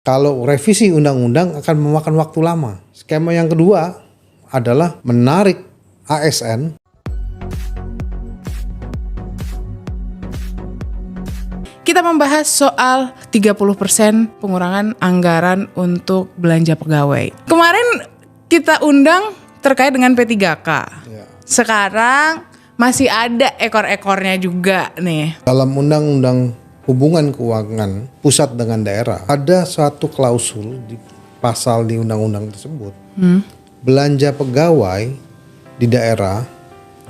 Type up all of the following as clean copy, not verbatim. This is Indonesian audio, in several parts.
Kalau revisi undang-undang akan memakan waktu lama. Skema yang kedua adalah menarik ASN Kita membahas soal 30% pengurangan anggaran untuk belanja pegawai. Kemarin kita undang terkait dengan P3K. Ya. Sekarang masih ada ekor-ekornya juga nih. Dalam undang-undang hubungan keuangan pusat dengan daerah, ada suatu klausul di pasal di undang-undang tersebut. Belanja pegawai di daerah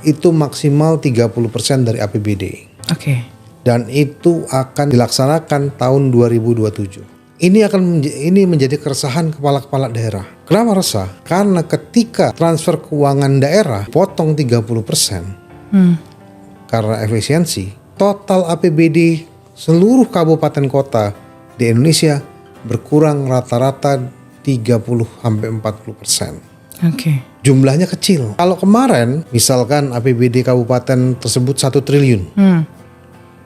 itu maksimal 30% dari APBD. Oke. Dan itu akan dilaksanakan tahun 2027. Ini menjadi keresahan kepala-kepala daerah. Kenapa resah? Karena ketika transfer keuangan daerah potong 30% karena efisiensi, total APBD seluruh kabupaten kota di Indonesia berkurang rata-rata 30-40%. Oke. Jumlahnya kecil. Kalau kemarin misalkan APBD kabupaten tersebut 1 triliun.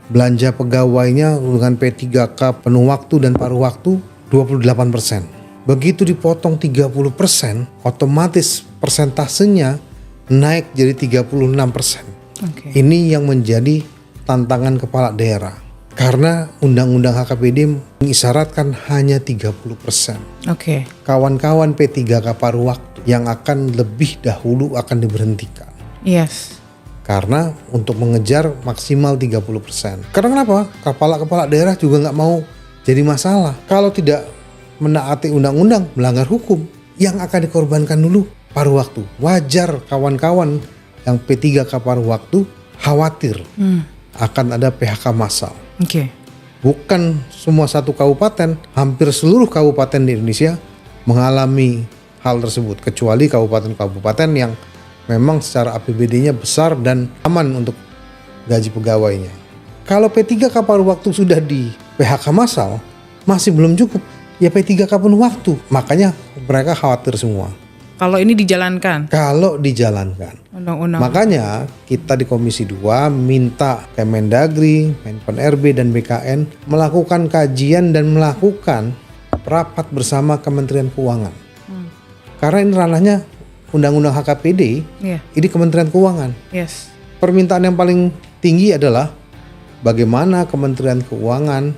Belanja pegawainya dengan P3K penuh waktu dan paruh waktu 28%. Begitu dipotong 30%, otomatis persentasenya naik jadi 36%. Oke. Ini yang menjadi tantangan kepala daerah. Karena undang-undang HKPD mengisyaratkan hanya 30%. Oke. Kawan-kawan P3K paruh waktu yang akan lebih dahulu akan diberhentikan. Yes. Karena untuk mengejar maksimal 30%. Karena kenapa? Kepala-kepala daerah juga nggak mau jadi masalah. Kalau tidak menaati undang-undang, melanggar hukum, yang akan dikorbankan dulu paruh waktu. Wajar kawan-kawan yang P3K paruh waktu khawatir akan ada PHK massal. Oke. Bukan semua satu kabupaten, hampir seluruh kabupaten di Indonesia mengalami hal tersebut. Kecuali kabupaten-kabupaten yang memang secara APBD-nya besar dan aman untuk gaji pegawainya. Kalau P3K paruh waktu sudah di PHK massal, masih belum cukup. Ya P3K penuh waktu. Makanya mereka khawatir semua. Kalau ini dijalankan. Kalau dijalankan. Undang-undang. Makanya kita di Komisi 2 minta Kemendagri, Menpan RB dan BKN melakukan kajian dan melakukan rapat bersama Kementerian Keuangan. Karena ini ranahnya Undang-Undang HKPD, ini Kementerian Keuangan. Yes. Permintaan yang paling tinggi adalah bagaimana Kementerian Keuangan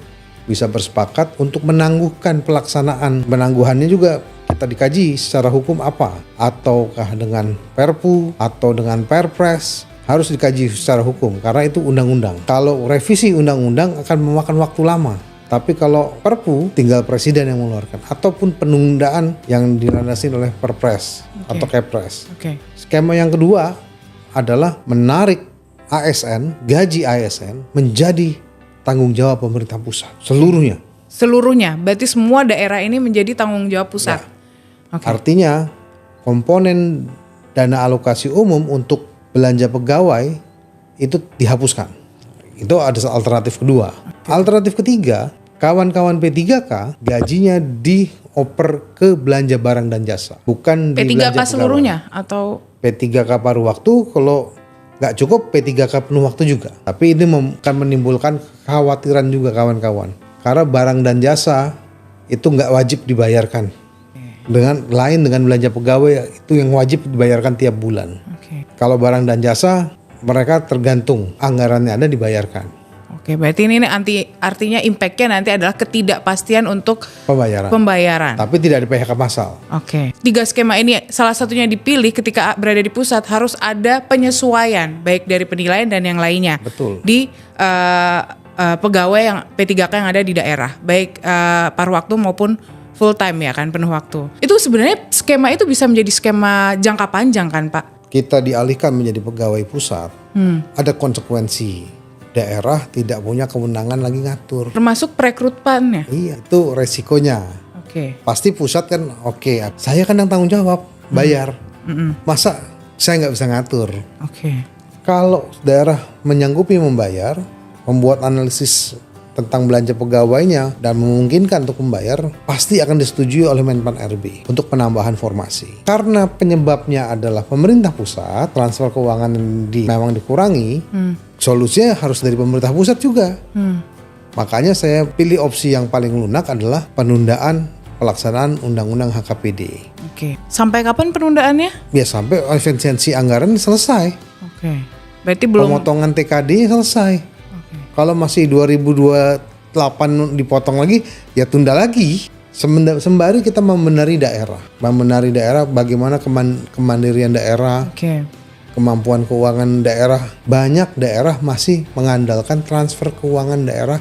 bisa bersepakat untuk menangguhkan pelaksanaan. Penangguhannya juga kita dikaji secara hukum apa, ataukah dengan Perpu atau dengan Perpres, harus dikaji secara hukum karena itu undang-undang. Kalau revisi undang-undang akan memakan waktu lama. Tapi kalau Perpu tinggal presiden yang mengeluarkan ataupun penundaan yang dilandasi oleh Perpres atau Kepres. Skema yang kedua adalah menarik ASN, gaji ASN menjadi tanggung jawab pemerintah pusat seluruhnya. Seluruhnya, berarti semua daerah ini menjadi tanggung jawab pusat. Artinya komponen dana alokasi umum untuk belanja pegawai itu dihapuskan. Itu ada alternatif kedua. Alternatif ketiga, kawan-kawan P3K gajinya dioper ke belanja barang dan jasa, bukan di belanja P3K seluruhnya atau P3K paruh waktu. Kalau nggak cukup P3K penuh waktu juga. Tapi ini akan menimbulkan kekhawatiran juga kawan-kawan. Karena barang dan jasa itu nggak wajib dibayarkan. Dengan belanja pegawai itu yang wajib dibayarkan tiap bulan. Kalau barang dan jasa mereka tergantung anggarannya ada dibayarkan. Berarti ini artinya impact-nya nanti adalah ketidakpastian untuk pembayaran. Tapi tidak ada PHK massal. 3 skema ini salah satunya dipilih ketika berada di pusat harus ada penyesuaian baik dari penilaian dan yang lainnya. Betul. Di pegawai yang P3K yang ada di daerah, baik paruh waktu maupun full time ya kan, penuh waktu. Itu sebenarnya skema itu bisa menjadi skema jangka panjang kan Pak? Kita dialihkan menjadi pegawai pusat, ada konsekuensi. Daerah tidak punya kewenangan lagi ngatur. Termasuk perekrutannya? Iya, itu resikonya. Pasti pusat kan saya kan yang tanggung jawab, bayar. Masa saya nggak bisa ngatur? Kalau daerah menyanggupi membayar, membuat analisis tentang belanja pegawainya dan memungkinkan untuk membayar, pasti akan disetujui oleh Menpan RB untuk penambahan formasi. Karena penyebabnya adalah pemerintah pusat, transfer keuangan memang dikurangi, solusinya harus dari pemerintah pusat juga. Makanya saya pilih opsi yang paling lunak adalah penundaan pelaksanaan Undang-Undang HKPD. Oke. Sampai kapan penundaannya? Ya sampai efisiensi anggaran selesai. Oke. Berarti belum. Pemotongan TKD selesai. Oke. Kalau masih 2028 dipotong lagi, ya tunda lagi. Sembari kita membenahi daerah bagaimana kemandirian daerah, Oke. kemampuan keuangan daerah. Banyak daerah masih mengandalkan transfer keuangan daerah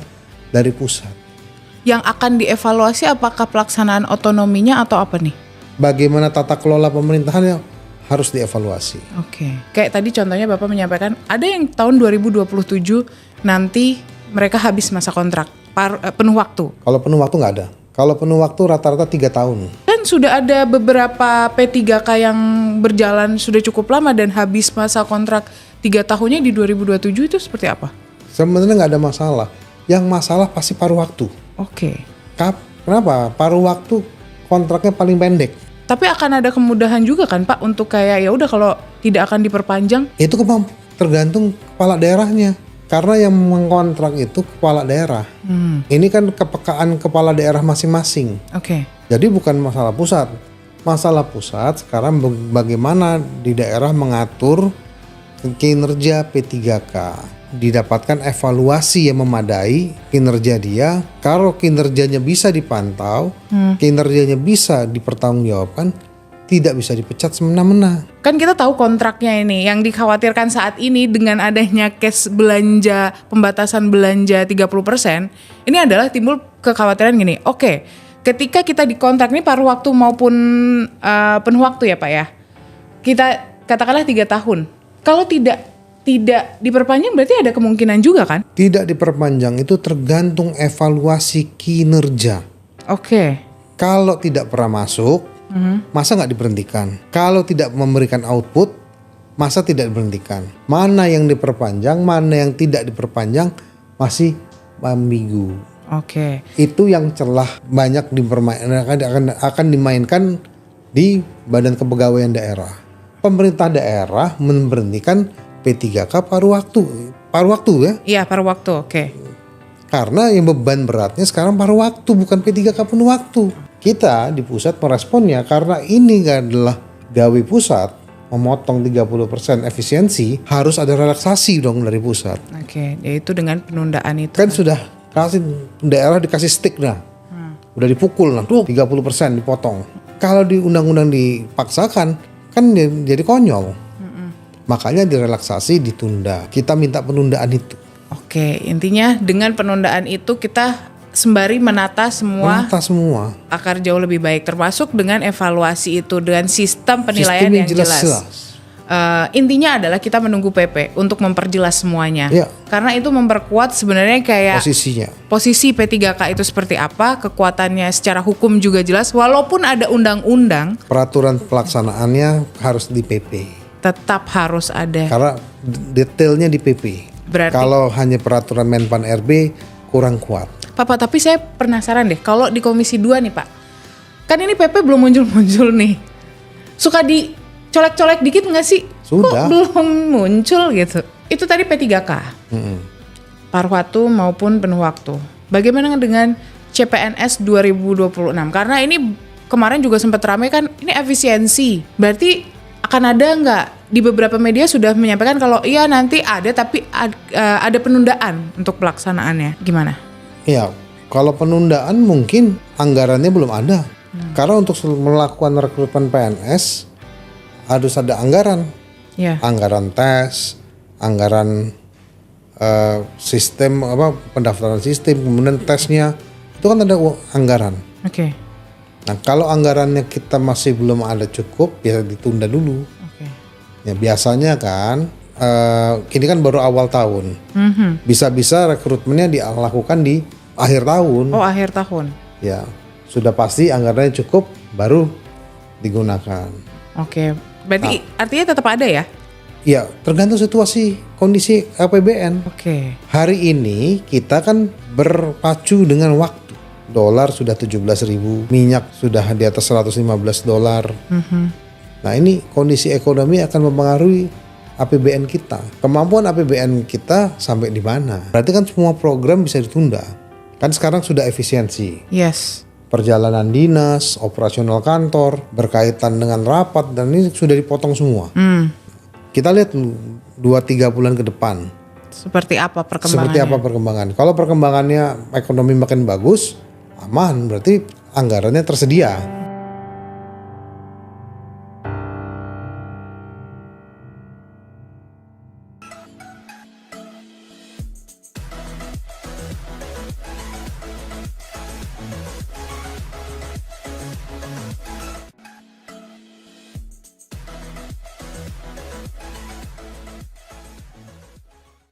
dari pusat. Yang akan dievaluasi apakah pelaksanaan otonominya atau apa nih? Bagaimana tata kelola pemerintahannya harus dievaluasi. Oke. Kayak tadi contohnya Bapak menyampaikan ada yang tahun 2027 nanti mereka habis masa kontrak penuh waktu. Kalau penuh waktu nggak ada. Kalau penuh waktu rata-rata 3 tahun. Dan sudah ada beberapa P3K yang berjalan sudah cukup lama dan habis masa kontrak 3 tahunnya di 2027 itu seperti apa? Sebenarnya nggak ada masalah. Yang masalah pasti paruh waktu. Oke. Kenapa? Paruh waktu kontraknya paling pendek. Tapi akan ada kemudahan juga kan Pak untuk kayak ya udah kalau tidak akan diperpanjang? Itu tergantung kepala daerahnya. Karena yang mengkontrak itu kepala daerah. Ini kan kepekaan kepala daerah masing-masing. Oke. Jadi bukan masalah pusat. Masalah pusat sekarang bagaimana di daerah mengatur kinerja P3K. Didapatkan evaluasi yang memadai kinerja dia. Kalau kinerjanya bisa dipantau, kinerjanya bisa dipertanggungjawabkan, tidak bisa dipecat semena-mena. Kan kita tahu kontraknya ini yang dikhawatirkan saat ini dengan adanya case belanja, pembatasan belanja 30%, ini adalah timbul kekhawatiran gini. Oke, ketika kita dikontrak ini paruh waktu maupun penuh waktu ya Pak ya. Kita katakanlah 3 tahun. Kalau tidak diperpanjang berarti ada kemungkinan juga kan? Tidak diperpanjang itu tergantung evaluasi kinerja. Oke. Kalau tidak pernah masuk, masa nggak diberhentikan? Kalau tidak memberikan output, masa tidak diberhentikan? Mana yang diperpanjang, mana yang tidak diperpanjang masih ambigu. Oke. Itu yang celah banyak akan dimainkan di Badan Kepegawaian Daerah. Pemerintah daerah memberhentikan P3K paruh waktu ya. Iya, paruh waktu. Oke. Karena yang beban beratnya sekarang paruh waktu, bukan P3K penuh waktu. Kita di pusat meresponnya karena ini adalah gawe pusat, memotong 30% efisiensi, harus ada relaksasi dong dari pusat. Oke, yaitu dengan penundaan itu. Kan sudah kasih daerah dikasih stick dah. Udah dipukul lah, 30% dipotong. Kalau di undang-undang dipaksakan kan jadi konyol. Makanya direlaksasi, ditunda. Kita minta penundaan itu. Oke, intinya dengan penundaan itu kita sembari menata semua agar jauh lebih baik, termasuk dengan evaluasi itu dengan sistem penilaian yang jelas. Intinya adalah kita menunggu PP untuk memperjelas semuanya. Ya. Karena itu memperkuat sebenarnya kayak posisi P3K itu seperti apa, kekuatannya secara hukum juga jelas. Walaupun ada undang-undang, peraturan pelaksanaannya harus di PP. Tetap harus ada. Karena detailnya di PP. Berarti, kalau hanya peraturan Menpan RB kurang kuat. Pak, tapi saya penasaran deh, kalau di Komisi 2 nih Pak, kan ini PP belum muncul-muncul nih. Suka dicolek-colek dikit nggak sih? Sudah. Kok belum muncul gitu? Itu tadi P3K. Paruh waktu maupun penuh waktu. Bagaimana dengan CPNS 2026? Karena ini kemarin juga sempat ramai kan, ini efisiensi. Berarti akan ada nggak? Di beberapa media sudah menyampaikan kalau iya nanti ada, tapi ada penundaan untuk pelaksanaannya. Gimana? Ya, kalau penundaan mungkin anggarannya belum ada. Karena untuk melakukan rekrutmen PNS harus ada anggaran. Ya. Anggaran tes, anggaran sistem pendaftaran sistem, kemudian tesnya itu kan ada anggaran. Oke. Nah, kalau anggarannya kita masih belum ada cukup, ya ditunda dulu. Oke. Ya biasanya kan ini kan baru awal tahun. Bisa-bisa rekrutmennya dilakukan di akhir tahun. Oh, akhir tahun. Ya, sudah pasti anggarannya cukup baru digunakan. Oke. Berarti artinya tetap ada ya? Ya, tergantung situasi kondisi APBN. Oke. Hari ini kita kan berpacu dengan waktu. Dolar sudah 17.000, minyak sudah di atas $115. Nah, ini kondisi ekonomi akan mempengaruhi APBN kita. Kemampuan APBN kita sampai di mana? Berarti kan semua program bisa ditunda. Kan sekarang sudah efisiensi. Yes. Perjalanan dinas, operasional kantor, berkaitan dengan rapat, dan ini sudah dipotong semua. Kita lihat 2-3 bulan ke depan. Seperti apa perkembangannya? Seperti apa perkembangan. Kalau perkembangannya ekonomi makin bagus, aman, berarti anggarannya tersedia.